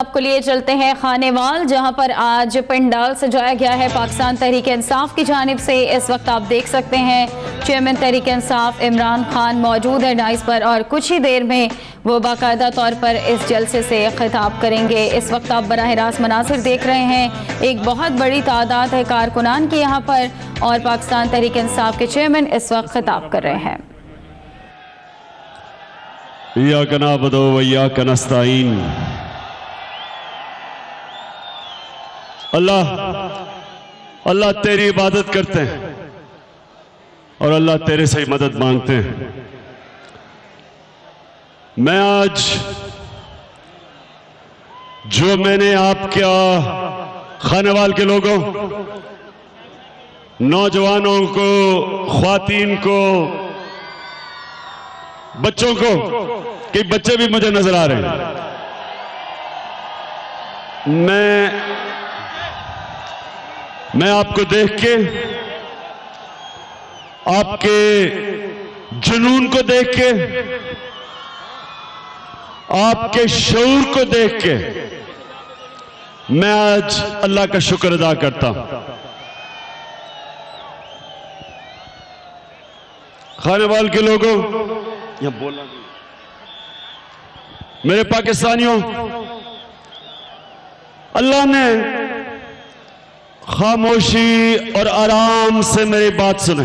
आपको लिए चलते हैं खानेवाल, जहां पर आज पंडाल सजाया गया है पाकिस्तान तहरीक इंसाफ की जानिब से। इस वक्त आप देख सकते हैं चेयरमैन तहरीक इंसाफ इमरान खान मौजूद है डाइस पर और कुछ ही देर में वो बाकायदा तौर पर इस जलसे से खिताब करेंगे। इस वक्त आप बराह रास्त मनासिर देख रहे हैं, एक बहुत बड़ी तादाद है कारकुनान की यहाँ पर और पाकिस्तान तहरीक इंसाफ के चेयरमैन इस वक्त खिताब कर रहे हैं। इय्याका नअबुदु व इय्याका नस्तईन। अल्लाह अल्लाह तेरी इबादत करते हैं और अल्लाह तेरे से ही मदद मांगते हैं। मैं आज जो मैंने आपके खानेवाल के लोगों, नौजवानों को, ख्वातीन को, बच्चों को, कई बच्चे भी मुझे नजर आ रहे हैं, मैं आपको देख के, आपके जुनून को देख के, आपके शऊर को देख के मैं आज अल्लाह का शुक्र अदा करता हूं। खानेवाल के लोगों, यहां बोला मेरे पाकिस्तानियों, अल्लाह ने खामोशी और आराम से मेरी बात सुने।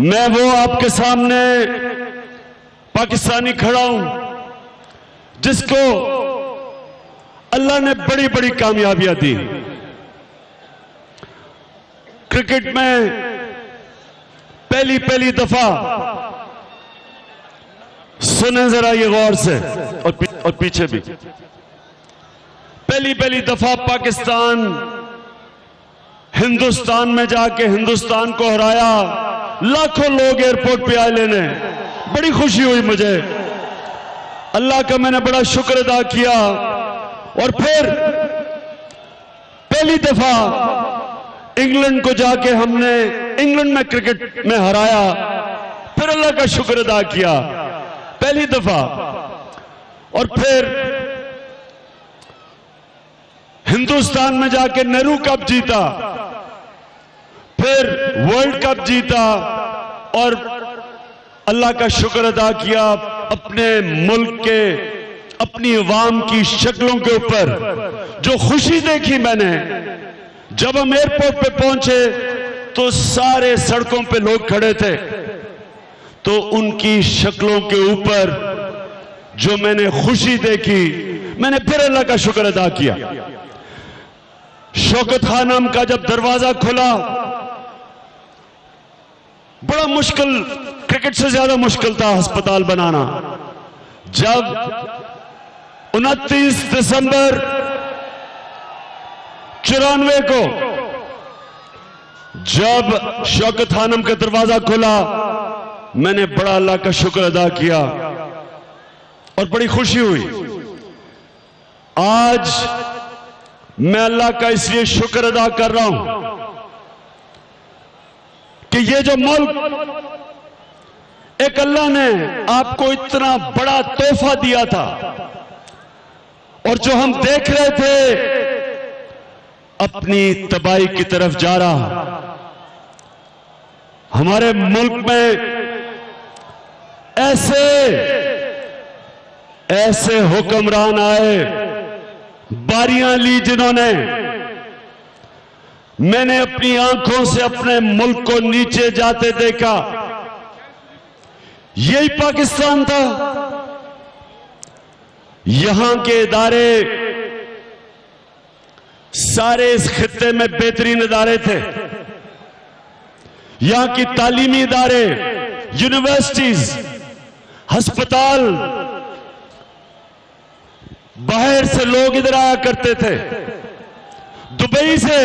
मैं वो आपके सामने पाकिस्तानी खड़ा हूं जिसको अल्लाह ने बड़ी बड़ी कामयाबियां दी। क्रिकेट में पहली दफा, सुने जरा ये गौर से और पीछे भी, पहली दफा पाकिस्तान हिंदुस्तान में जाके हिंदुस्तान को हराया। लाखों लोग एयरपोर्ट पे आए लेने, बड़ी खुशी हुई मुझे। अल्लाह का मैंने बड़ा शुक्र अदा किया। और फिर पहली दफा इंग्लैंड को जाके हमने इंग्लैंड में क्रिकेट में हराया, फिर अल्लाह का शुक्र अदा किया, पहली दफा। और फिर हिंदुस्तान में जाके नेहरू कप जीता, फिर वर्ल्ड कप जीता और अल्लाह का शुक्र अदा किया अपने मुल्क के, अपनी अवाम की शक्लों के ऊपर जो खुशी देखी मैंने। जब हम एयरपोर्ट पे पहुंचे तो सारे सड़कों पे लोग खड़े थे, तो उनकी शक्लों के ऊपर जो मैंने खुशी देखी, मैंने फिर अल्लाह का शुक्र अदा किया। शौकत खानम का जब दरवाजा खुला, बड़ा मुश्किल, क्रिकेट से ज्यादा मुश्किल था अस्पताल बनाना। जब 29 दिसंबर 94 को जब शौकत खानम का दरवाजा खुला, मैंने बड़ा अल्लाह का शुक्र अदा किया और बड़ी खुशी हुई। आज मैं अल्लाह का इसलिए शुक्र अदा कर रहा हूं कि ये जो मुल्क, एक अल्लाह ने आपको इतना बड़ा तोहफा दिया था और जो हम देख रहे थे अपनी तबाही की तरफ जा रहा। हमारे मुल्क में ऐसे हुक्मरान आए, बारियां ली जिन्होंने, मैंने अपनी आंखों से अपने मुल्क को नीचे जाते देखा। यही पाकिस्तान था। यहां के इदारे सारे इस खित्ते में बेहतरीन इदारे थे। यहां की तालीमी इदारे, यूनिवर्सिटीज, अस्पताल, बाहर से लोग इधर आया करते थे। दुबई से,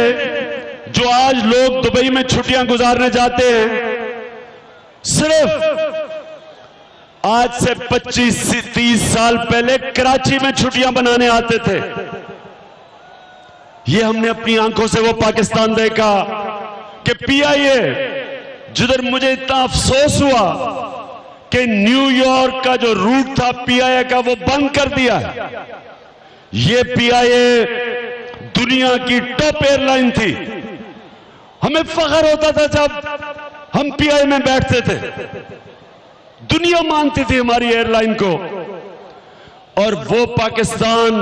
जो आज लोग दुबई में छुट्टियां गुजारने जाते हैं, सिर्फ आज से 25 से 30 साल पहले कराची में छुट्टियां बनाने आते थे। ये हमने अपनी आंखों से वो पाकिस्तान देखा कि पीआईए, जिधर मुझे इतना अफसोस हुआ कि न्यूयॉर्क का जो रूट था पीआईए का वो बंद कर दिया है। ये पीआईए दुनिया की टॉप एयरलाइन थी। हमें फख्र होता था जब हम पीआईए में बैठते थे। दुनिया मानती थी हमारी एयरलाइन को। और वो पाकिस्तान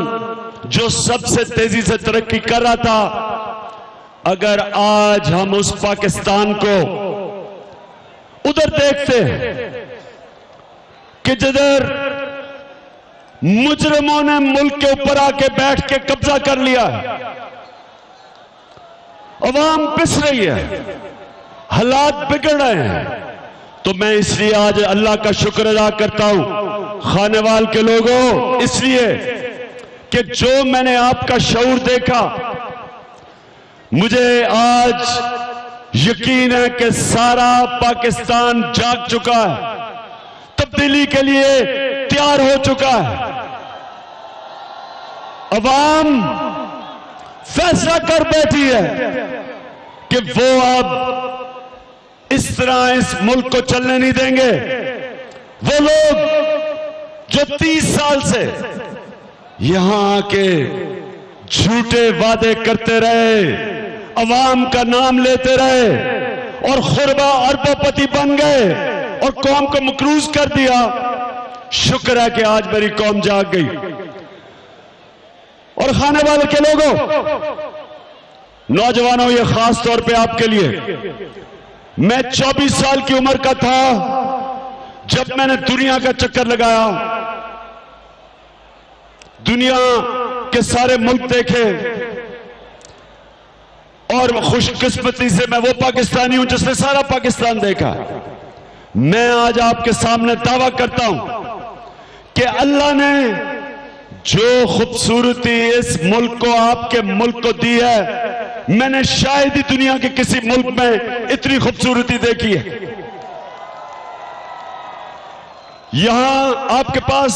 जो सबसे तेजी से तरक्की कर रहा था, अगर आज हम उस पाकिस्तान को उधर देखते हैं कि जिधर मुजरिमों ने मुल्क के ऊपर आके बैठ के कब्जा कर लिया है, अवाम पिस रही है, हालात बिगड़ रहे हैं, तो मैं इसलिए आज अल्लाह का शुक्र अदा करता हूं खानेवाल के लोगों, इसलिए कि जो मैंने आपका शऊर देखा, मुझे आज यकीन है कि सारा पाकिस्तान जाग चुका है, तब्दीली के लिए तैयार हो चुका है। अवाम फैसला कर बैठी है कि वो अब इस तरह इस मुल्क को चलने नहीं देंगे। वो लोग जो 30 साल से यहां आके झूठे वादे करते रहे, अवाम का नाम लेते रहे और खुरबा अरबपति बन गए और कौम को मकरूज कर दिया, शुक्र है कि आज मेरी कौम जाग गई। और खाने वाले के लोगों, नौजवानों, ये खास तौर पे आपके लिए, मैं 24 साल की उम्र का था जब मैंने दुनिया का चक्कर लगाया, दुनिया के सारे मुल्क देखे, और खुशकिस्मती से मैं वो पाकिस्तानी हूं जिसने सारा पाकिस्तान देखा। मैं आज आपके सामने दावा करता हूं कि अल्लाह ने जो खूबसूरती इस मुल्क को, आपके मुल्क को दी है, मैंने शायद ही दुनिया के किसी मुल्क में इतनी खूबसूरती देखी है। यहां आपके पास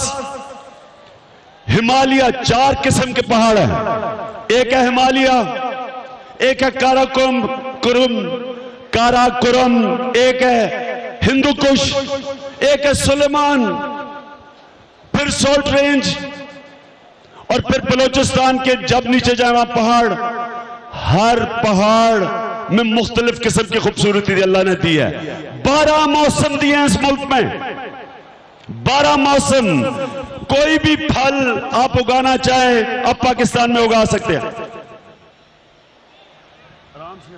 हिमालय, 4 किस्म के पहाड़ हैं। एक है हिमालय, एक है काराकोरम, एक है हिंदू कुश, एक है सुलेमान, फिर सोल्ट रेंज, और फिर बलोचिस्तान के जब नीचे जाए वहां पहाड़। हर पहाड़ में मुख्तलिफ किस्म की खूबसूरती अल्लाह ने दी है। 12 मौसम दिए हैं इस मुल्क में, 12 मौसम। कोई भी फल आप उगाना चाहें, आप पाकिस्तान में उगा सकते हैं। आराम से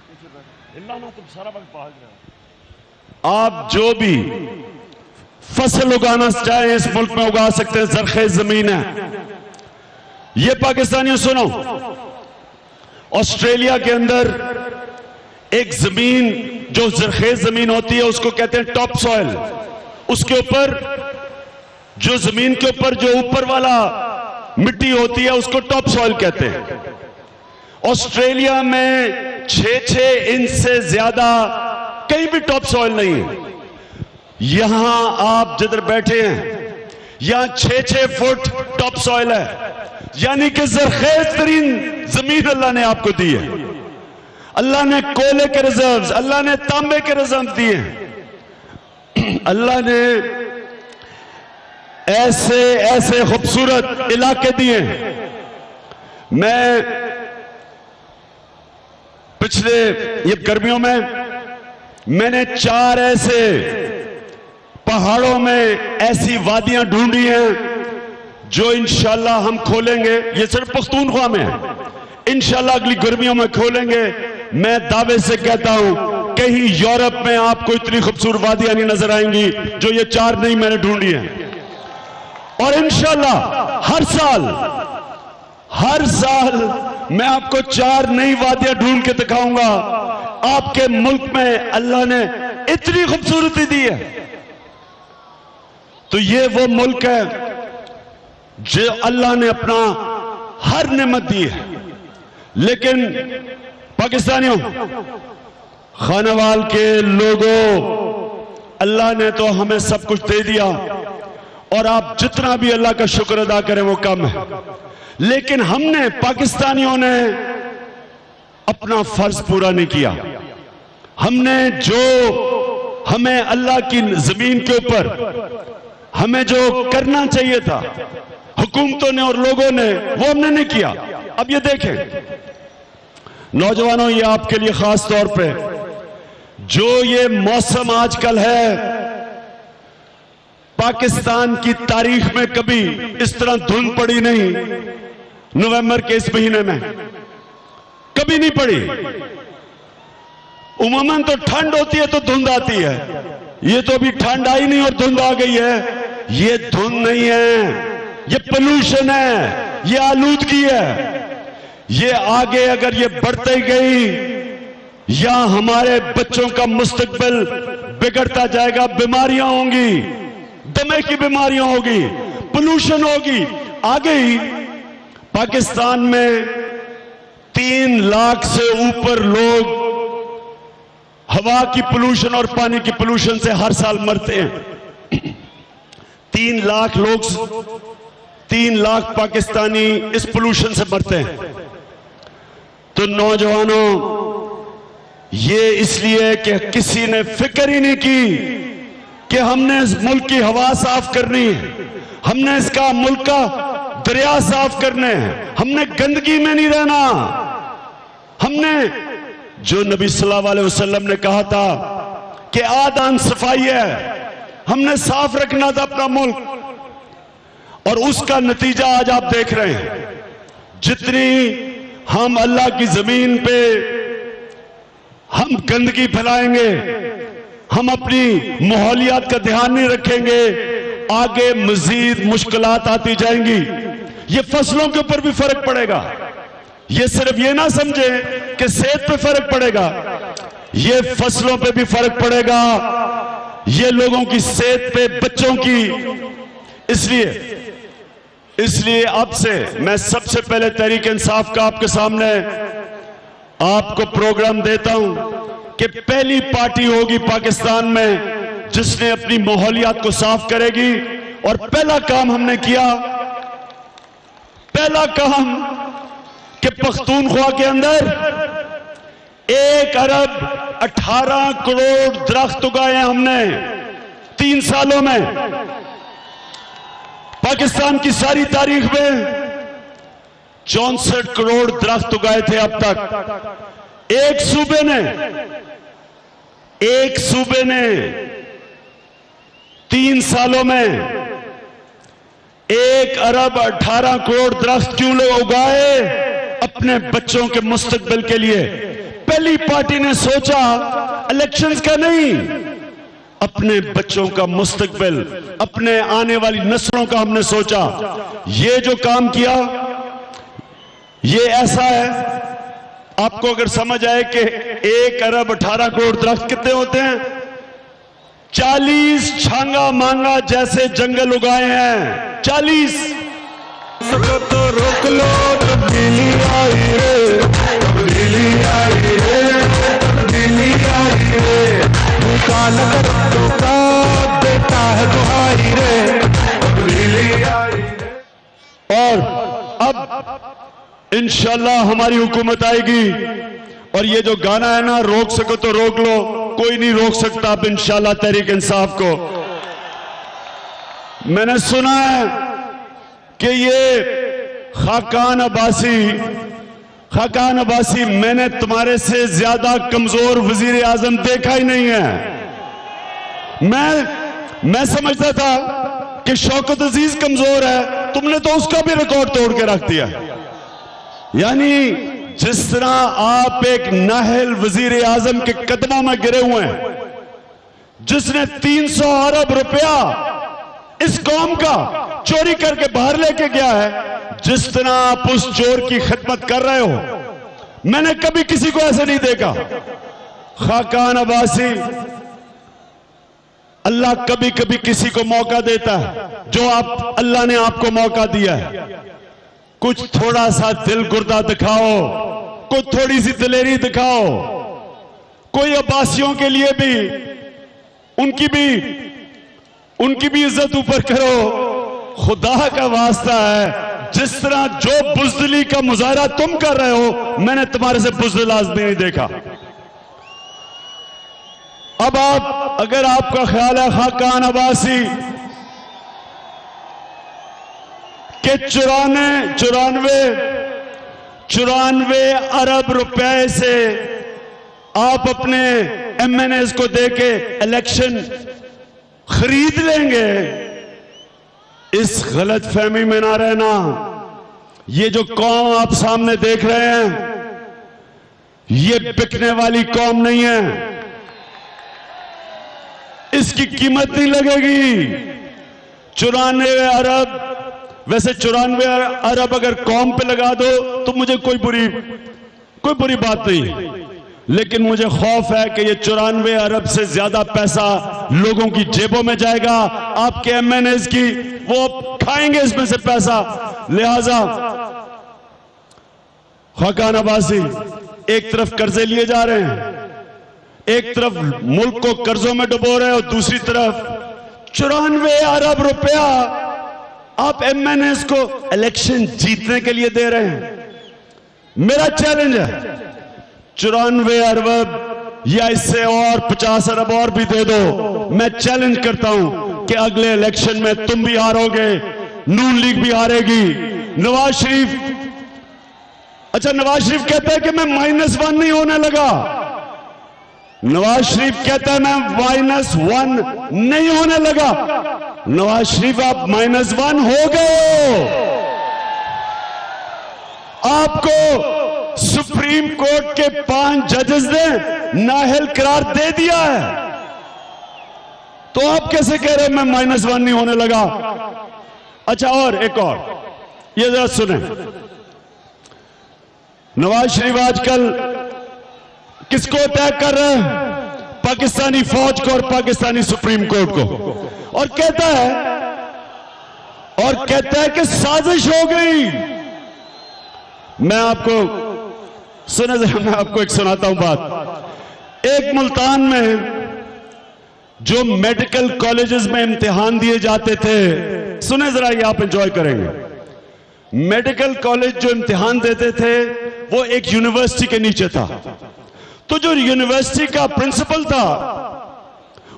तुम सारा वक्त भाग रहे हो। आप जो भी फसल उगाना चाहें इस मुल्क में उगा सकते हैं, जरखेज जमीन है। ये पाकिस्तानियों सुनो, ऑस्ट्रेलिया के अंदर एक जमीन जो जरखेज जमीन होती है उसको कहते हैं टॉप सॉइल। उसके ऊपर जो जमीन के ऊपर जो ऊपर वाला मिट्टी होती है उसको टॉप सॉइल कहते हैं। ऑस्ट्रेलिया में 6-6 इंच से ज्यादा कहीं भी टॉप सॉइल नहीं है। यहां आप जिधर बैठे हैं, यहां 6-6 फुट टॉप सॉइल है, यानी कि जरखेज तरीन जमीन अल्लाह ने आपको दी है। अल्लाह ने कोयले के रिजर्व्स, अल्लाह ने तांबे के रिजर्व दिए। अल्लाह ने ऐसे ऐसे खूबसूरत इलाके दिए। मैं पिछले ये गर्मियों में मैंने 4 ऐसे पहाड़ों में ऐसी वादियां ढूंढी हैं जो इंशाल्लाह हम खोलेंगे। ये सिर्फ पख्तूनख्वा में है, इंशाल्लाह अगली गर्मियों में खोलेंगे। मैं दावे से कहता हूं कहीं यूरोप में आपको इतनी खूबसूरत वादियां नहीं नजर आएंगी जो ये 4 नहीं मैंने ढूंढी हैं। और इंशाल्लाह हर साल मैं आपको 4 नई वादियां ढूंढ के दिखाऊंगा। आपके मुल्क में अल्लाह ने इतनी खूबसूरती दी है। तो ये वो मुल्क है जो अल्लाह ने अपना हर नेमत दी है। लेकिन पाकिस्तानियों, खानावाल के लोगों, अल्लाह ने तो हमें सब कुछ दे दिया और आप जितना भी अल्लाह का शुक्र अदा करें वो कम है। लेकिन हमने, पाकिस्तानियों ने अपना फर्ज पूरा नहीं किया। हमने जो हमें अल्लाह की जमीन के ऊपर हमें जो करना चाहिए था हुकूमतों ने और लोगों ने, वो हमने नहीं किया। अब ये देखें नौजवानों, ये आपके लिए खास तौर पे जो ये मौसम आजकल है, पाकिस्तान की तारीख में कभी इस तरह धुंध पड़ी नहीं। नवंबर के इस महीने में कभी नहीं पड़ी। उमूमन तो ठंड होती है तो धुंध आती है, ये तो अभी ठंड आई नहीं और धुंध आ गई है। ये धुंध नहीं है, ये पोल्यूशन है, ये आलूदगी है। ये आगे अगर ये बढ़ती गई या हमारे बच्चों का मुस्तकबिल बिगड़ता जाएगा, बीमारियां होंगी, दमे की बीमारियां होगी, पोल्यूशन होगी। आगे ही पाकिस्तान में 3 लाख से ऊपर लोग हवा की पोल्यूशन और पानी की पोल्यूशन से हर साल मरते हैं। 3 लाख लोग, 3 लाख पाकिस्तानी इस पोल्यूशन से मरते हैं। तो नौजवानों, ये इसलिए कि किसी ने फिक्र ही नहीं की कि हमने इस मुल्क की हवा साफ करनी है, हमने इसका मुल्क का दरिया साफ करने हैं, हमने गंदगी में नहीं रहना। हमने जो नबी सल्लल्लाहु अलैहि वसल्लम ने कहा था कि आदान सफाई है, हमने साफ रखना था अपना मुल्क। और उसका नतीजा आज आप देख रहे हैं। जितनी हम अल्लाह की जमीन पे हम गंदगी फैलाएंगे, हम अपनी माहौलियात का ध्यान नहीं रखेंगे, आगे मजीद मुश्किलात आती जाएंगी। ये फसलों के ऊपर भी फर्क पड़ेगा। ये सिर्फ ये ना समझे कि सेहत पे फर्क पड़ेगा, ये फसलों पे भी फर्क पड़ेगा, ये लोगों की सेहत पे, बच्चों की। इसलिए अब से मैं सबसे पहले तहरीक इंसाफ का आपके सामने आपको प्रोग्राम देता हूं कि पहली पार्टी होगी पाकिस्तान में जिसने अपनी माहौलियात को साफ करेगी। और पहला काम हमने किया, पहला काम कि पख्तूनख्वा के अंदर 1 अरब 18 करोड़ दरख्त उगाए हैं हमने 3 सालों में। पाकिस्तान की सारी तारीख में 64 करोड़ दरख्त उगाए थे अब तक। एक सूबे ने 3 सालों में 1 अरब 18 करोड़ दरख्त क्यों लोग उगाए? अपने बच्चों के मुस्तकबिल के लिए। पहली पार्टी ने सोचा इलेक्शंस का नहीं, अपने बच्चों का मुस्तकबिल, अपने आने वाली नस्लों का हमने सोचा। ये जो काम किया ये ऐसा है, आपको अगर समझ आए कि 1 अरब 18 करोड़ दरख्त कितने होते हैं, 40 छांगा मांगा जैसे जंगल उगाए हैं। 40 तो रोक लो, तब्दीली आई रे, तब्दीली आई रे, तब्दीली आई रे, काला तो का देता है दुहाई रे, तब्दीली आई रे। और अब इंशाल्लाह हमारी हुकूमत आएगी और ये जो गाना है ना, रोक सको तो रोक लो, कोई नहीं रोक सकता अब इंशाल्लाह तहरीक इंसाफ को। मैंने सुना है कि ये खाकान अब्बासी, मैंने तुम्हारे से ज्यादा कमजोर वजीर आजम देखा ही नहीं है। मैं समझता था कि शौकत अजीज कमजोर है, तुमने तो उसका भी रिकॉर्ड तोड़ के रख दिया। यानी जिस तरह आप एक नाहल वजीर आजम के कदमों में गिरे हुए हैं, जिसने 300 अरब रुपया इस कौम का चोरी करके बाहर लेके गया है, जिस तरह आप उस चोर की खिदमत कर रहे हो, मैंने कभी किसी को ऐसे नहीं देखा। खाकान अब्बासी, अल्लाह कभी कभी किसी को मौका देता है, जो आप अल्लाह ने आपको मौका दिया है। कुछ थोड़ा सा दिल गुर्दा दिखाओ, कुछ थोड़ी सी दिलेरी दिखाओ, कोई अब्बासियों के लिए भी उनकी भी इज्जत ऊपर करो। खुदा का वास्ता है, जिस तरह जो बुज़दिली का मुजाहरा तुम कर रहे हो, मैंने तुम्हारे से बुज़दिल आदमी नहीं देखा। अब आप अगर आपका ख्याल है खाकान अब्बासी के 94 अरब रुपए से आप अपने एमएनएस को देके इलेक्शन खरीद लेंगे, इस गलत फहमी में ना रहना। ये जो कौम आप सामने देख रहे हैं, ये बिकने वाली कौम नहीं है, इसकी कीमत नहीं लगेगी। 94 अरब, वैसे 94 अरब अगर कौम पे लगा दो तो मुझे कोई बुरी बात नहीं, लेकिन मुझे खौफ है कि ये 94 अरब से ज्यादा पैसा लोगों की जेबों में जाएगा, आपके एमएनएस की, वो खाएंगे इसमें से पैसा। लिहाजा खाकान अब्बासी, एक तरफ कर्जे लिए जा रहे हैं, एक तरफ मुल्क को कर्जों में डुबो रहे हैं, और दूसरी तरफ 94 अरब रुपया आप एमएनएस को इलेक्शन जीतने के लिए दे रहे हैं। मेरा चैलेंज है, 94 अरब या इससे और 50 अरब और भी दे दो, मैं चैलेंज करता हूं कि अगले इलेक्शन में तुम भी हारोगे, नून लीग भी हारेगी। नवाज शरीफ, अच्छा नवाज शरीफ कहता है कि मैं -1 नहीं होने लगा, नवाज शरीफ कहता है मैं -1 नहीं होने लगा। नवाज शरीफ आप -1 हो गए हो, आपको सुप्रीम कोर्ट के 5 जजेस ने नाअहल करार दे दिया है, तो आप कैसे कह रहे हैं मैं -1 नहीं होने लगा। अच्छा, और एक और, ये जरा सुने, नवाज शरीफ आजकल किसको अटैक कर रहे हैं? पाकिस्तानी फौज को और पाकिस्तानी सुप्रीम कोर्ट को, और कहता है कि साजिश हो गई। मैं आपको एक सुनाता हूं बात। एक मुल्तान में जो मेडिकल कॉलेजेस में इम्तिहान दिए जाते थे, सुने जरा, ये आप एंजॉय करेंगे। मेडिकल कॉलेज जो इम्तिहान देते थे वो एक यूनिवर्सिटी के नीचे था, तो जो यूनिवर्सिटी का प्रिंसिपल था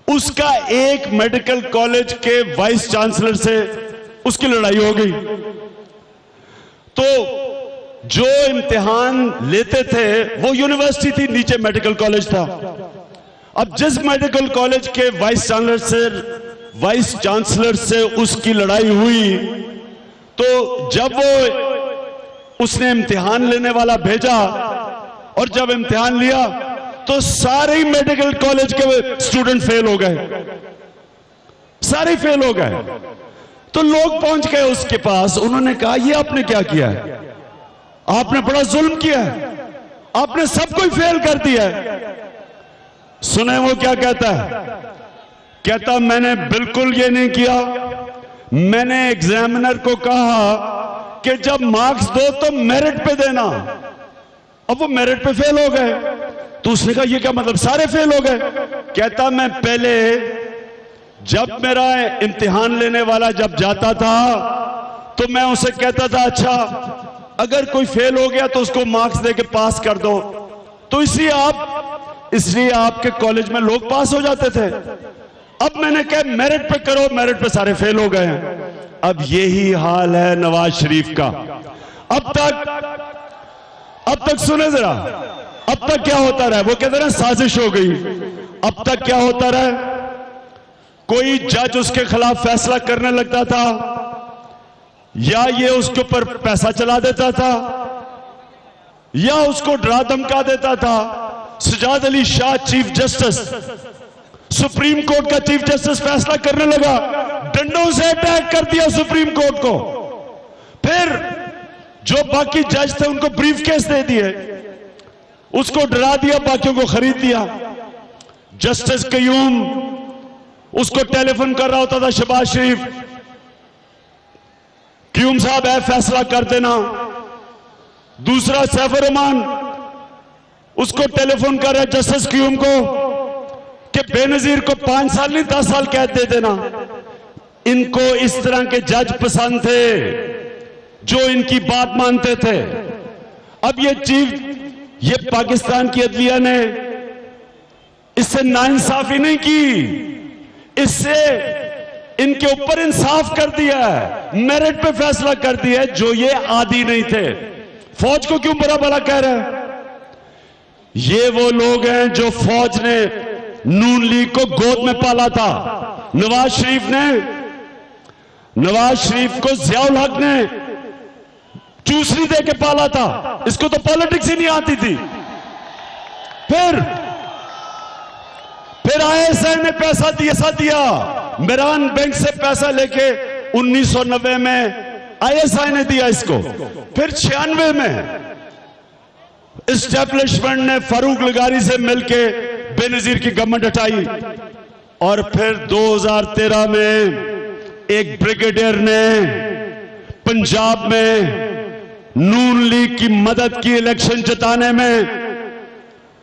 उसका एक मेडिकल कॉलेज के वाइस चांसलर से उसकी लड़ाई हो गई। तो जो इम्तिहान लेते थे वो यूनिवर्सिटी थी, नीचे मेडिकल कॉलेज था। अब जिस मेडिकल कॉलेज के वाइस चांसलर से उसकी लड़ाई हुई, तो जब उसने इम्तिहान लेने वाला भेजा और जब इम्तिहान लिया तो सारे ही मेडिकल कॉलेज के स्टूडेंट फेल हो गए, सारे फेल हो गए। तो लोग पहुंच गए उसके पास, उन्होंने कहा ये आपने क्या किया है, आपने बड़ा जुल्म किया है, आपने सबको ही फेल कर दिया है। सुने वो क्या कहता है? कहता मैंने बिल्कुल ये नहीं किया, मैंने एग्जामिनर को कहा कि जब मार्क्स दो तो मेरिट पे देना। अब वो मेरिट पे फेल हो गए, तो उसने कहा ये क्या मतलब, सारे फेल हो गए? कहता मैं पहले जब मेरा इम्तिहान लेने वाला जब जाता था तो मैं उसे कहता था अच्छा अगर कोई फेल हो गया तो उसको मार्क्स देके पास कर दो, तो इसलिए आपके कॉलेज में लोग पास हो जाते थे। अब मैंने कहा मेरिट पे करो, मेरिट पे सारे फेल हो गए हैं। अब यही हाल है नवाज शरीफ का। अब तक सुने जरा, अब तक क्या होता रहा? वो कहते रहे साजिश हो गई। अब तक क्या होता रहा? कोई जज उसके खिलाफ फैसला करने लगता था, या ये उसके ऊपर पैसा चला देता था, या उसको डरा धमका देता था। Sajjad Ali Shah chief justice, supreme court का चीफ जस्टिस फैसला करने लगा, डंडों से अटैक कर दिया सुप्रीम कोर्ट को। फिर जो बाकी जज थे उनको ब्रीफ केस दे दिए, उसको डरा दिया, बाकियों को खरीद दिया। जस्टिस कयूम उसको टेलीफोन कर रहा होता था, शहबाज शरीफ, क्यूम साहब है फैसला कर देना। दूसरा सैफुर रहमान उसको टेलीफोन कर रहा है जस्टिस क्यूम को कि बेनजीर को 5 साल नहीं 10 साल कैद दे देना। इनको इस तरह के जज पसंद थे जो इनकी बात मानते थे। अब ये पाकिस्तान की अदलिया ने इससे नाइंसाफी नहीं की, इससे इनके ऊपर इंसाफ कर दिया है, मेरिट पे फैसला कर दिया है, जो ये आदी नहीं थे। फौज को क्यों बुरा भला कह रहे हैं? ये वो लोग हैं जो फौज ने नून लीग को गोद में पाला था। नवाज शरीफ को जियाउल हक ने चूसनी दे के पाला था। इसको तो पॉलिटिक्स ही नहीं आती थी। फिर आईएसआई ने पैसा दिया। मेरान बैंक से पैसा लेके 1990 में आईएसआई ने दिया इसको। फिर 96 में एस्टेब्लिशमेंट ने फारूक लगारी से मिलके बेनजीर की गवर्नमेंट हटाई। और फिर 2013 में एक ब्रिगेडियर ने पंजाब में नून लीग की मदद की इलेक्शन जिताने में,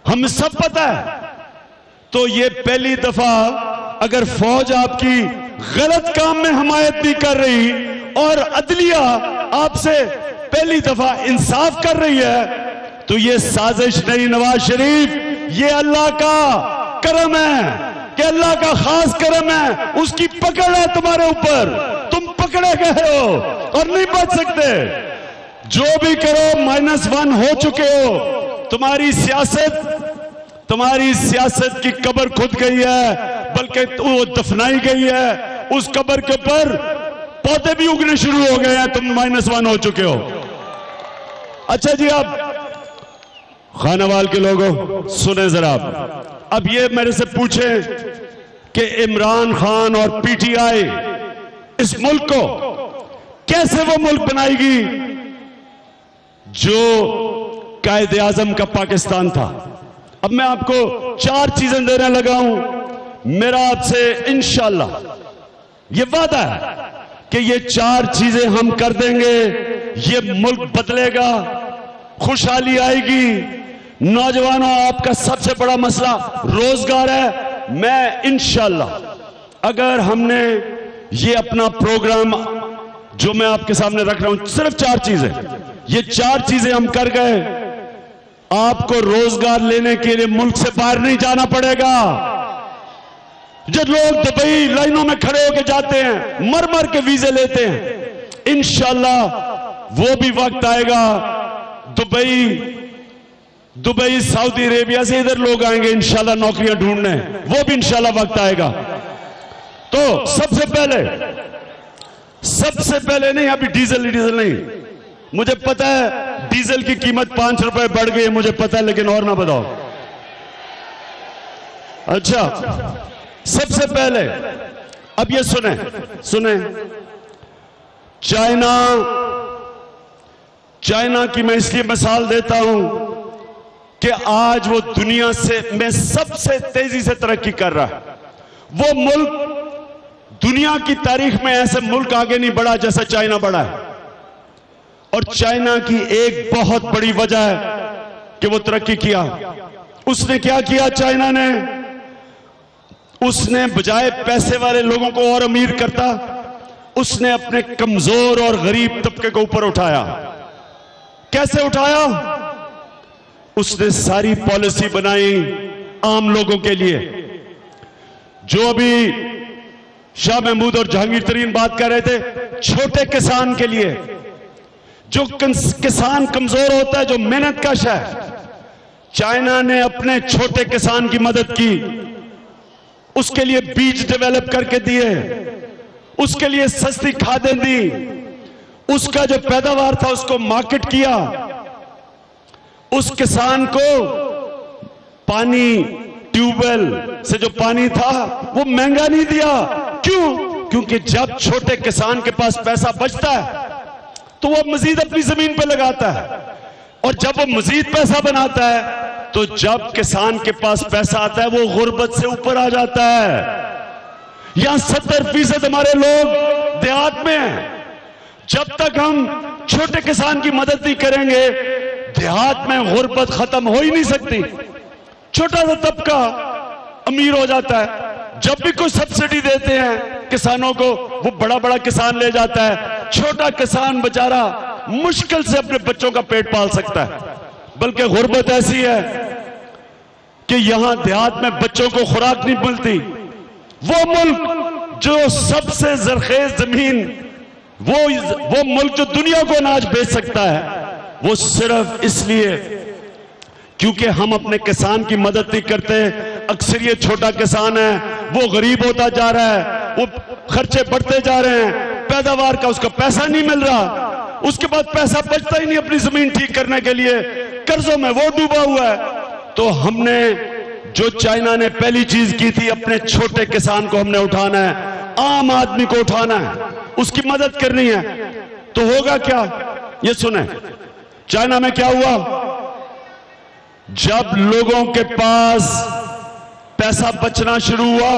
हम सब पता है। तो ये पहली दफा अगर फौज आपकी गलत काम में हमायत नहीं कर रही और अदलिया आपसे पहली दफा इंसाफ कर रही है, तो ये साजिश नहीं नवाज शरीफ, ये अल्लाह का करम है कि अल्लाह का खास करम है, उसकी पकड़ है तुम्हारे ऊपर। तुम पकड़े गए हो और नहीं बच सकते। जो भी करो -1 हो चुके हो। तुम्हारी सियासत की कब्र खुद गई है, बल्कि वो दफनाई गई है। उस कब्र के ऊपर पौधे भी उगने शुरू हो गए हैं। तुम -1 हो चुके हो। अच्छा जी, अब खानावाल के लोगों सुने जरा। अब ये मेरे से पूछे कि इमरान खान और पीटीआई इस मुल्क को कैसे वो मुल्क बनाएगी जो कायदे आजम का पाकिस्तान था। अब मैं आपको 4 चीजें देने लगा हूं। मेरा आपसे इंशाअल्लाह ये वादा है कि ये 4 चीजें हम कर देंगे, ये मुल्क बदलेगा, खुशहाली आएगी। नौजवानों, आपका सबसे बड़ा मसला रोजगार है। मैं इंशाअल्लाह अगर हमने ये अपना प्रोग्राम जो मैं आपके सामने रख रहा हूं, सिर्फ 4 चीजें, ये 4 चीजें हम कर गए, आपको रोजगार लेने के लिए मुल्क से बाहर नहीं जाना पड़ेगा। जो लोग दुबई लाइनों में खड़े होकर जाते हैं, मर मर के वीजे लेते हैं, इंशाअल्लाह वो भी वक्त आएगा। दुबई सऊदी अरेबिया से इधर लोग आएंगे इंशाल्लाह नौकरियां ढूंढने, वो भी इंशाल्लाह वक्त आएगा। तो सबसे पहले नहीं, अभी डीजल नहीं, मुझे पता है डीजल की कीमत 5 रुपए बढ़ गई है, मुझे पता है, लेकिन और ना बताओ। अच्छा, सबसे पहले अब ये सुने चाइना की मैं इसलिए मिसाल देता हूं कि आज वो दुनिया में सबसे तेजी से तरक्की कर रहा है। वो मुल्क दुनिया की तारीख में ऐसे मुल्क आगे नहीं बढ़ा जैसा चाइना बढ़ा है। और चाइना की एक बहुत बड़ी वजह है कि वो तरक्की किया। उसने क्या किया? चाइना ने उसने बजाय पैसे वाले लोगों को और अमीर करता, उसने अपने कमजोर और गरीब तबके को ऊपर उठाया। कैसे उठाया? उसने सारी पॉलिसी बनाई आम लोगों के लिए। जो अभी शाह महमूद और जहांगीर तरीन बात कर रहे थे, छोटे किसान के लिए, जो किसान कमजोर होता है, जो मेहनत कश है, चाइना ने अपने छोटे किसान की मदद की। उसके लिए बीज डेवलप करके दिए, उसके लिए सस्ती खादें दी, उसका जो पैदावार था उसको मार्केट किया। उस किसान को पानी, ट्यूबवेल से जो पानी था वो महंगा नहीं दिया। क्यों? क्योंकि जब छोटे किसान के पास पैसा बचता है तो वो मजीद अपनी जमीन पे लगाता है, और जब वो मजीद पैसा बनाता है तो जब किसान के पास पैसा आता है वो गुर्बत से ऊपर आ जाता है। यहां 70% हमारे लोग देहात में हैं। जब तक हम छोटे किसान की मदद नहीं करेंगे, देहात में गुर्बत खत्म हो ही नहीं सकती। छोटा सा तबका अमीर हो जाता है। जब भी कोई सब्सिडी देते हैं किसानों को, वो बड़ा बड़ा किसान ले जाता है। छोटा किसान बेचारा मुश्किल से अपने बच्चों का पेट पाल सकता है। बल्कि गुर्बत ऐसी है कि यहां देहात में बच्चों को खुराक नहीं मिलती। वो मुल्क जो सबसे जरखेज जमीन, वो मुल्क जो दुनिया को अनाज बेच सकता है, वो सिर्फ इसलिए क्योंकि हम अपने किसान की मदद नहीं करते। अक्सर ये छोटा किसान है, वो गरीब होता जा रहा है, वो खर्चे बढ़ते जा रहे हैं, पैदावार का उसका पैसा नहीं मिल रहा, उसके बाद पैसा बचता ही नहीं अपनी जमीन ठीक करने के लिए, कर्जों में वो डूबा हुआ है। तो हमने जो चाइना ने पहली चीज की थी, अपने छोटे किसान को हमने उठाना है, आम आदमी को उठाना है, उसकी मदद करनी है। तो होगा क्या, ये सुने, चाइना में क्या हुआ, जब लोगों के पास पैसा बचना शुरू हुआ,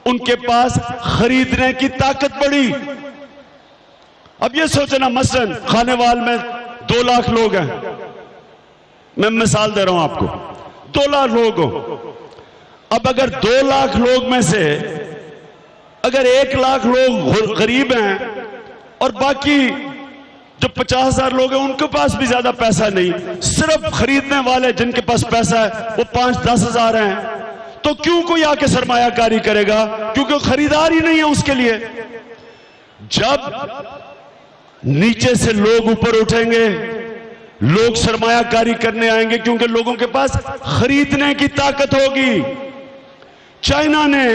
उनके पास खरीदने की ताकत बढ़ी। अब ये सोचना, मसलन खानेवाल में 2 लाख लोग हैं, मैं मिसाल दे रहा हूं आपको, 2 लाख लोग हो। अब अगर 2 लाख लोग में से अगर 1 लाख लोग गरीब हैं और बाकी जो 50,000 लोग हैं उनके पास भी ज्यादा पैसा नहीं, सिर्फ खरीदने वाले जिनके पास पैसा है वो 5-10 हजार हैं, तो क्यों कोई आके सरमायाकारी करेगा, क्योंकि वो खरीदार ही नहीं है उसके लिए। जब नीचे से लोग ऊपर उठेंगे, लोग सरमायाकारी करने आएंगे, क्योंकि लोगों के पास खरीदने की ताकत होगी। चाइना ने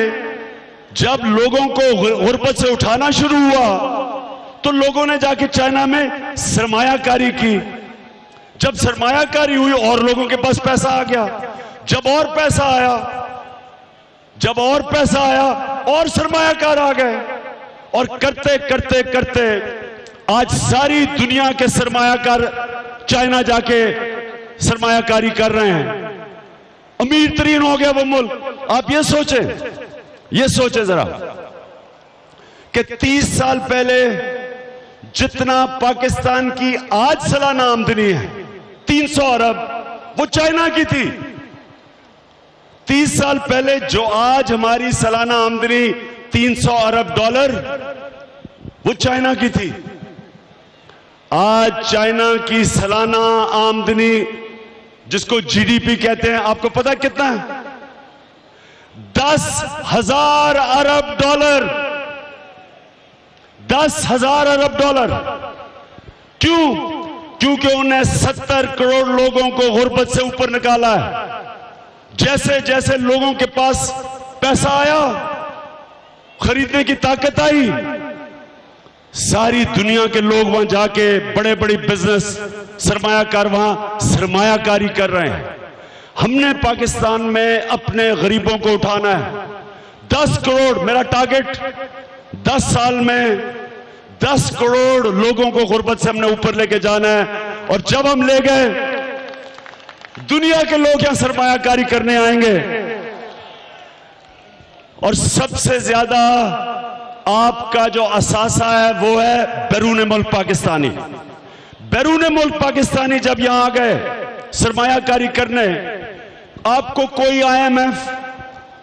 जब लोगों को गुर्बत से उठाना शुरू हुआ तो लोगों ने जाके चाइना में सरमायाकारी की। जब सरमायाकारी हुई और लोगों के पास पैसा आ गया, जब और पैसा आया और सरमायाकार आ गए, और करते करते करते आज सारी दुनिया के सरमायाकार चाइना जाके सरमायाकारी कर रहे हैं, अमीर तरीन हो गया वो मुल्क। आप ये सोचे जरा कि 30 साल पहले जितना पाकिस्तान की आज सालाना आमदनी है 300 अरब, वो चाइना की थी। 30 साल पहले जो आज हमारी सालाना आमदनी 300 अरब डॉलर, वो चाइना की थी। आज चाइना की सालाना आमदनी, जिसको जीडीपी कहते हैं, आपको पता कितना है? 10,000 अरब डॉलर। 10,000 अरब डॉलर। क्यों? क्योंकि उन्हें 70 करोड़ लोगों को गुर्बत से ऊपर निकाला है। जैसे जैसे लोगों के पास पैसा आया, खरीदने की ताकत आई, सारी दुनिया के लोग वहां जाके बड़े बड़े बिजनेस सरमायाकार वहां सरमायाकारी कर रहे हैं। हमने पाकिस्तान में अपने गरीबों को उठाना है। 10 करोड़ मेरा टारगेट, 10 साल में 10 करोड़ लोगों को गुर्बत से हमने ऊपर लेके जाना है। और जब हम ले गए, दुनिया के लोग यहां सरमायाकारी करने आएंगे। और सबसे ज्यादा आपका जो असासा है वो है बैरून मुल्क पाकिस्तानी। बैरून मुल्क पाकिस्तानी जब यहां आ गए सरमायाकारी करने, आपको कोई IMF,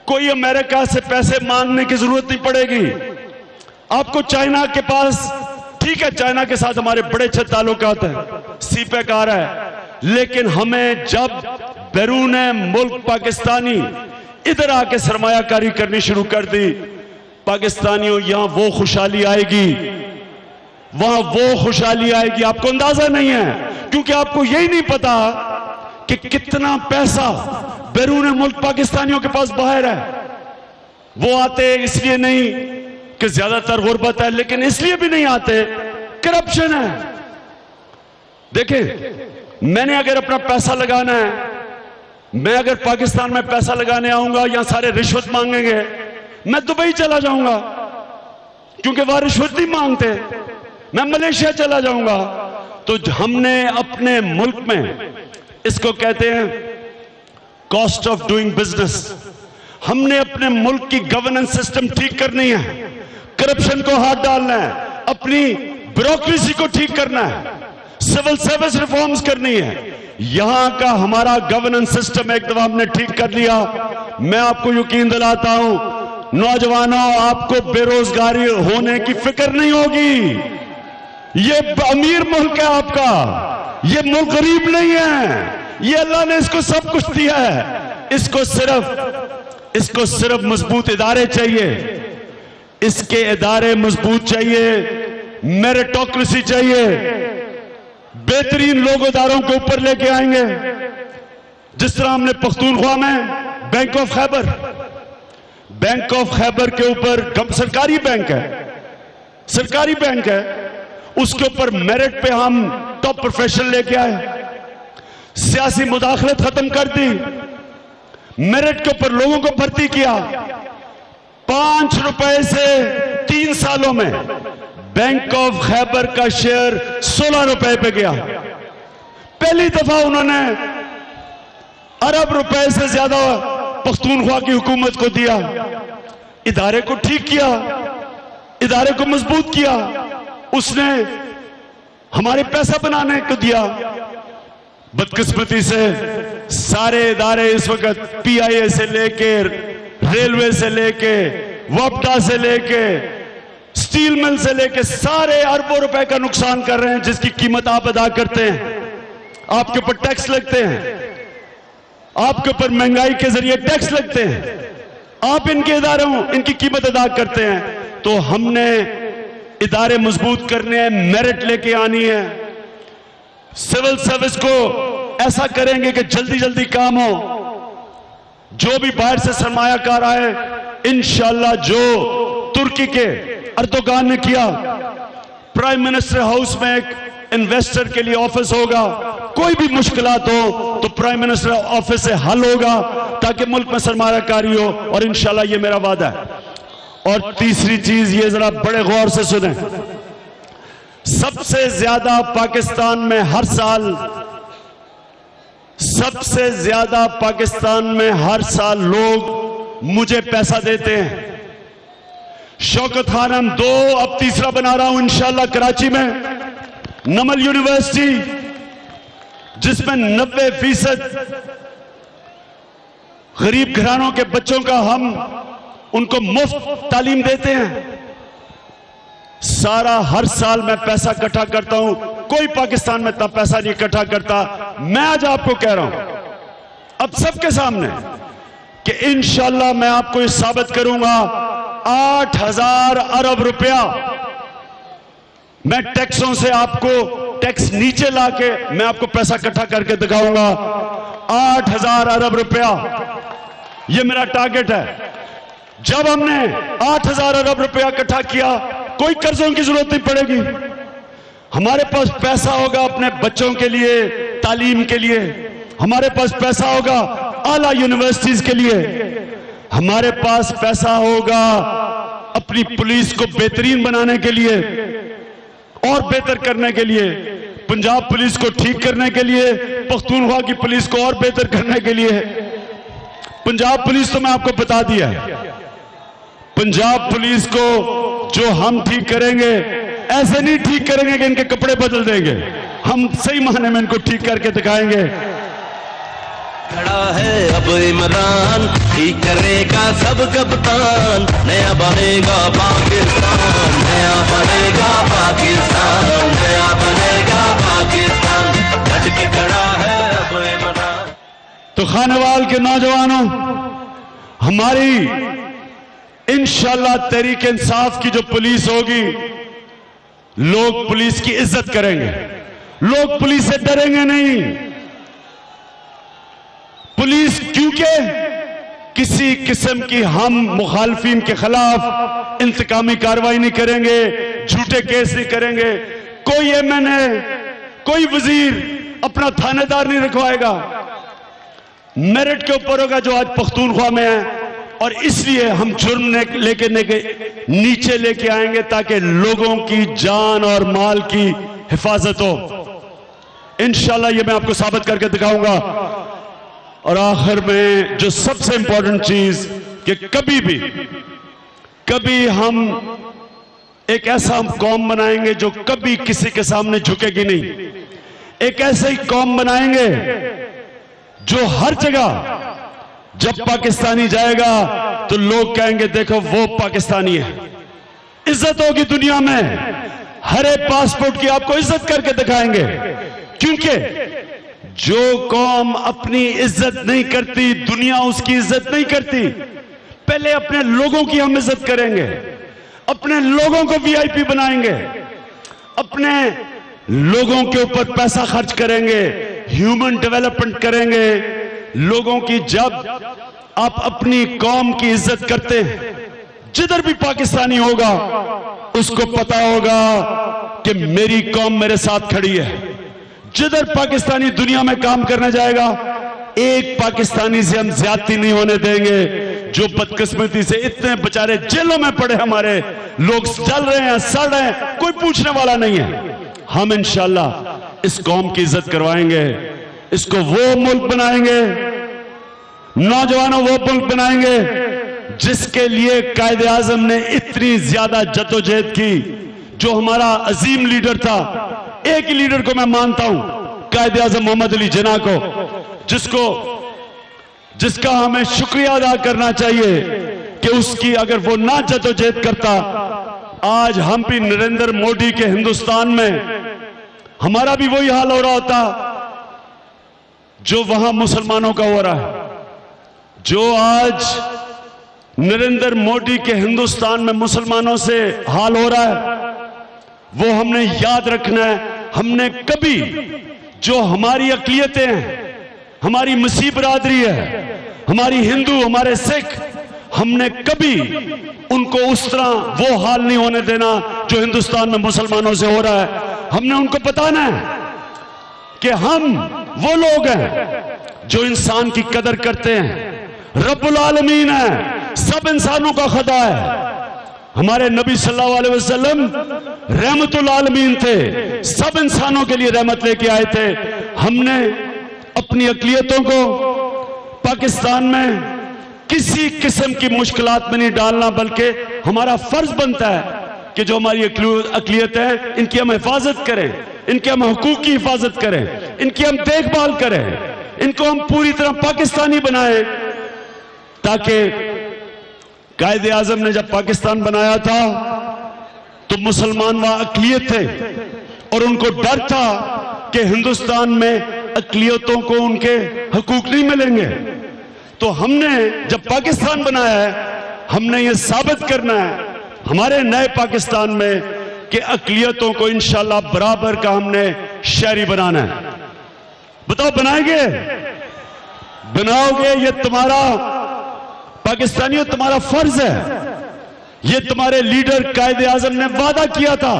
कोई अमेरिका से पैसे मांगने की जरूरत नहीं पड़ेगी। आपको चाइना के पास, ठीक है चाइना के साथ हमारे बड़े अच्छे ताल्लुकात हैं, CPEC आ रहा है, लेकिन हमें जब बैरून मुल्क पाकिस्तानी इधर आके सरमायाकारी करनी शुरू कर दी, पाकिस्तानियों यहां वो खुशहाली आएगी, वहां वो खुशहाली आएगी, आपको अंदाजा नहीं है। क्योंकि आपको यही नहीं पता कि कितना पैसा बैरून मुल्क पाकिस्तानियों के पास बाहर है। वो आते इसलिए नहीं कि ज्यादातर गुर्बत है, लेकिन इसलिए भी नहीं आते, करप्शन है। देखें, मैंने अगर अपना पैसा लगाना है, मैं अगर पाकिस्तान में पैसा लगाने आऊंगा, यहां सारे रिश्वत मांगेंगे, मैं दुबई चला जाऊंगा क्योंकि वहां रिश्वत नहीं मांगते, मैं मलेशिया चला जाऊंगा। तो हमने अपने मुल्क में, इसको कहते हैं कॉस्ट ऑफ डूइंग बिजनेस, हमने अपने मुल्क की गवर्नेंस सिस्टम ठीक करनी है, करप्शन को हाथ डालना है, अपनी ब्यूरोक्रेसी को ठीक करना है, सिविल सर्विस रिफॉर्म्स करनी है। यहां का हमारा गवर्नेंस सिस्टम एक दफा हमने ठीक कर लिया, मैं आपको यकीन दिलाता हूं, नौजवानों, आपको बेरोजगारी होने की फिक्र नहीं होगी। ये अमीर मुल्क है आपका, ये मुल्क गरीब नहीं है, ये अल्लाह ने इसको सब कुछ दिया है। इसको सिर्फ मजबूत इदारे चाहिए, इसके इदारे मजबूत चाहिए, मेरिटोक्रेसी चाहिए, बेहतरीन लोग इदारों के ऊपर लेके आएंगे। जिस तरह हमने पख्तूनख्वा में बैंक ऑफ खैबर के ऊपर सरकारी बैंक है, उसके ऊपर मेरिट पे हम टॉप प्रोफेशनल लेके आए, सियासी मुदाखलत खत्म कर दी, मेरिट के ऊपर लोगों को भर्ती किया। 5 रुपए से 3 सालों में बैंक ऑफ खैबर का शेयर 16 रुपए पे गया। पहली दफा उन्होंने अरब रुपए से ज्यादा पख्तूनख्वा की हुकूमत को दिया। इदारे को ठीक किया, इदारे को मजबूत किया, उसने हमारे पैसा बनाने को दिया। बदकिस्मती से सारे इदारे इस वक्त पीआईए से लेके, रेलवे से लेके, वपडा से लेके, स्टील मिल से लेके सारे अरबों रुपए का नुकसान कर रहे हैं, जिसकी कीमत आप अदा करते हैं। आपके ऊपर टैक्स लगते हैं, आपके ऊपर महंगाई के जरिए टैक्स लगते हैं, आप इनके इदारों इनकी कीमत अदा करते हैं। तो हमने इदारे मजबूत करने हैं, मेरिट लेके आनी है। सिविल सर्विस को ऐसा करेंगे कि जल्दी जल्दी काम हो। जो भी बाहर से सरमायाकार आए, इंशाल्लाह जो तुर्की के अर्दोगान ने किया, प्राइम मिनिस्टर हाउस में एक इन्वेस्टर के लिए ऑफिस होगा, कोई भी मुश्किलात हो तो प्राइम मिनिस्टर ऑफिस से हल होगा, ताकि मुल्क में सरमायाकारी हो। और इंशाल्लाह ये मेरा वादा है। और तीसरी चीज ये जरा बड़े गौर से सुने, सबसे ज्यादा पाकिस्तान में हर साल लोग मुझे पैसा देते हैं। शौकत खानम 2, अब तीसरा बना रहा हूं इंशाल्लाह कराची में, नमल यूनिवर्सिटी, जिसमें 90% गरीब घरानों के बच्चों का हम उनको मुफ्त तालीम देते हैं। सारा हर साल मैं पैसा इकट्ठा करता हूं, कोई पाकिस्तान में इतना पैसा नहीं इकट्ठा करता। मैं आज आपको कह रहा हूं अब सबके सामने कि इंशाल्लाह मैं आपको ये साबित करूंगा, 8,000 अरब रुपया मैं टैक्सों से आपको टैक्स नीचे लाके मैं आपको पैसा इकट्ठा करके दिखाऊंगा। 8,000 अरब रुपया ये मेरा टारगेट है। जब हमने 8,000 अरब रुपया इकट्ठा किया, कोई कर्जों की जरूरत नहीं पड़ेगी। हमारे पास पैसा होगा अपने बच्चों के लिए, तालीम के लिए, हमारे पास पैसा होगा आला यूनिवर्सिटीज के लिए, हमारे पास पैसा होगा अपनी पुलिस को बेहतरीन बनाने के लिए और बेहतर करने के लिए, पंजाब पुलिस को ठीक करने के लिए, पख्तूनख्वा की पुलिस को और बेहतर करने के लिए। पंजाब पुलिस तो मैं आपको बता दिया है, पंजाब पुलिस को जो हम ठीक करेंगे, ऐसे नहीं ठीक करेंगे कि इनके कपड़े बदल देंगे, हम सही मायने में इनको ठीक करके दिखाएंगे। खड़ा है अब इमरान, ठीक करेगा सब कप्तान, नया बनेगा पाकिस्तान, नया बनेगा पाकिस्तान, नया बनेगा पाकिस्तान, डट के खड़ा है अब इमरान। तो खानेवाल के नौजवानों, हमारी इंशाल्लाह तहरीक इंसाफ की जो पुलिस होगी, लोग पुलिस की इज्जत करेंगे, लोग पुलिस से डरेंगे नहीं। पुलिस, क्योंकि किसी किस्म की हम मुखालफिन के खिलाफ इंतकामी कार्रवाई नहीं करेंगे, झूठे केस नहीं करेंगे। कोई एमएनए, कोई वजीर अपना थानेदार नहीं रखवाएगा, मेरिट के ऊपर होगा जो आज पख्तूनख्वा में है। और इसलिए हम जुर्म लेके नीचे लेके आएंगे ताकि लोगों की जान और माल की हिफाजत हो। इंशाल्लाह ये मैं आपको साबित करके दिखाऊंगा। और आखिर में जो सबसे इंपॉर्टेंट चीज कि कभी हम एक ऐसा कौम बनाएंगे जो कभी किसी के सामने झुकेगी नहीं। एक ऐसे ही कौम बनाएंगे जो हर जगह जब पाकिस्तानी जाएगा तो लोग कहेंगे देखो वो पाकिस्तानी है। इज्जत होगी दुनिया में, हर एक पासपोर्ट की आपको इज्जत करके दिखाएंगे, क्योंकि जो कौम अपनी इज्जत नहीं करती, दुनिया उसकी इज्जत नहीं करती, पहले अपने लोगों की हम इज्जत करेंगे, अपने लोगों को वीआईपी बनाएंगे, अपने लोगों के ऊपर पैसा खर्च करेंगे, ह्यूमन डेवलपमेंट करेंगे। लोगों की जब आप अपनी कौम की इज्जत करते हैं, जिधर भी पाकिस्तानी होगा उसको पता होगा कि मेरी कौम मेरे साथ खड़ी है। जिधर पाकिस्तानी दुनिया में काम करने जाएगा, एक पाकिस्तानी से हम ज्यादती नहीं होने देंगे। जो बदकिस्मती से इतने बेचारे जेलों में पड़े हमारे लोग जल रहे हैं, सड़ रहे हैं, कोई पूछने वाला नहीं है। हम इंशाल्लाह इस कौम की इज्जत करवाएंगे, इसको वो मुल्क बनाएंगे, नौजवानों वो मुल्क बनाएंगे जिसके लिए कायदे आजम ने इतनी ज्यादा जद्दोजहद की। जो हमारा अजीम लीडर था, एक ही लीडर को मैं मानता हूं, कायदे आजम मोहम्मद अली जिन्ना को, जिसका हमें शुक्रिया अदा करना चाहिए कि उसकी अगर वो ना जद्दोजहद करता, आज हम भी नरेंद्र मोदी के हिंदुस्तान में हमारा भी वही हाल हो रहा होता जो वहां मुसलमानों का हो रहा है। जो आज नरेंद्र मोदी के हिंदुस्तान में मुसलमानों से हाल हो रहा है, वो हमने याद रखना है। हमने कभी जो हमारी अक़लियतें हैं, हमारी मसीह बरादरी है, हमारी हिंदू, हमारे सिख, हमने कभी उनको उस तरह वो हाल नहीं होने देना जो हिंदुस्तान में मुसलमानों से हो रहा है। हमने उनको बताना है कि हम वो लोग हैं जो इंसान की कदर करते हैं, रब्बुल आलमीन है, सब इंसानों का खुदा है। हमारे नबी सल्लल्लाहु अलैहि वसल्लम रहमतुल आलमीन थे, सब इंसानों के लिए रहमत लेके आए थे। हमने अपनी अक़लियतों को पाकिस्तान में किसी किस्म की मुश्किलात में नहीं डालना, बल्कि हमारा फर्ज बनता है कि जो हमारी अक़लियत है इनकी हम हिफाजत करें, इनके हम हुकूक की हिफाजत करें, इनकी हम देखभाल करें, इनको हम पूरी तरह पाकिस्तानी बनाएं, ताकि कायदे आजम ने जब पाकिस्तान बनाया था तो मुसलमान वहां अक़लियत थे और उनको डर था कि हिंदुस्तान में अक़लियतों को उनके हुकूक नहीं मिलेंगे। तो हमने जब पाकिस्तान बनाया है, हमने ये साबित करना है हमारे नए पाकिस्तान में कि अक़लियतों को इंशाल्लाह बराबर का हमने शहरी बनाना है। बताओ बनाएंगे? बनाओगे? ये तुम्हारा पाकिस्तानियों तुम्हारा फर्ज है। ये तुम्हारे लीडर कायदे आजम ने वादा किया था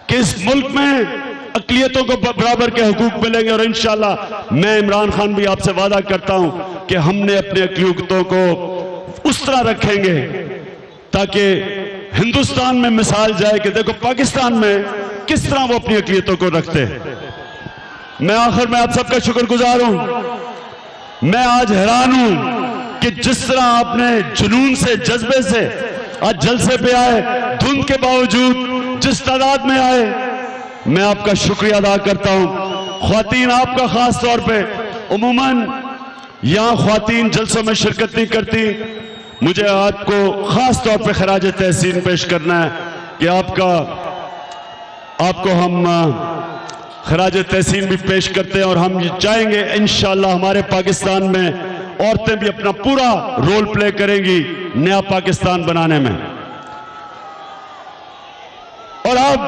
कि इस मुल्क में अक़लियतों को बराबर के हुकूक मिलेंगे, और इंशाल्लाह मैं इमरान खान भी आपसे वादा करता हूं कि हमने अपने अक़लियतों को उस तरह रखेंगे ताकि हिंदुस्तान में मिसाल जाए कि देखो पाकिस्तान में किस तरह वो अपनी अक़लियतों को रखते हैं। मैं आखिर में आप सबका शुक्रगुजार हूं। मैं आज हैरान हूं कि जिस तरह आपने जुनून से, जज्बे से आज जलसे पे आए, धुंध के बावजूद जिस तादाद में आए, मैं आपका शुक्रिया अदा करता हूं। ख्वातीन आपका खास तौर पे, उमूमन यहां ख्वातीन जलसों में शिरकत नहीं करती, मुझे आपको खास तौर पे खराज तहसीन पेश करना है कि आपको हम खराज तहसीन भी पेश करते हैं, और हम चाहेंगे इंशाअल्लाह हमारे पाकिस्तान में औरतें भी अपना पूरा रोल प्ले करेंगी नया पाकिस्तान बनाने में। और अब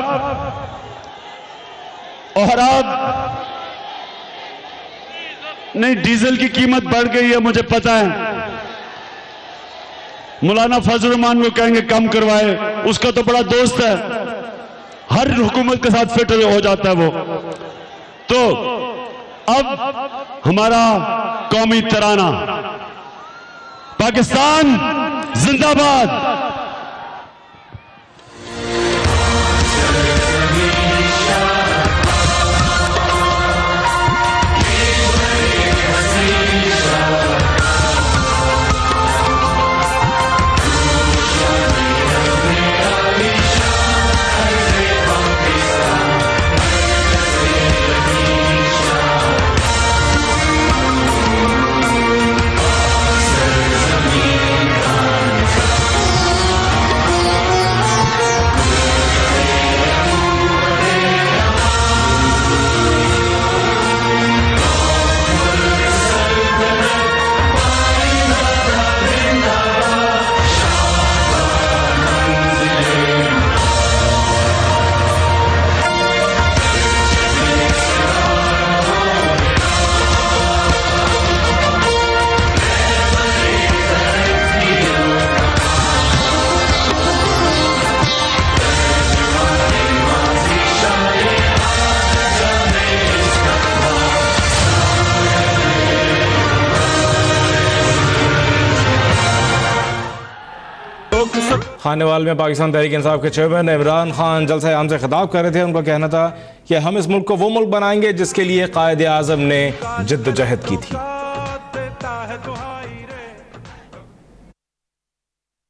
नहीं, डीजल की कीमत बढ़ गई है, मुझे पता है। मौलाना फजल रहमान को कहेंगे कम करवाए, उसका तो बड़ा दोस्त है, हर हुकूमत के साथ फिट हो जाता है वो। तो अब हमारा कौमी तराना, पाकिस्तान जिंदाबाद। खानेवाल में पाकिस्तान तहरीक इंसाफ के चेयरमैन इमरान खान जलसा आम से खिताब कर रहे थे। उनका कहना था कि हम इस मुल्क को वो मुल्क बनाएंगे जिसके लिए कायद आज़म ने जिद्दोजहद की थी।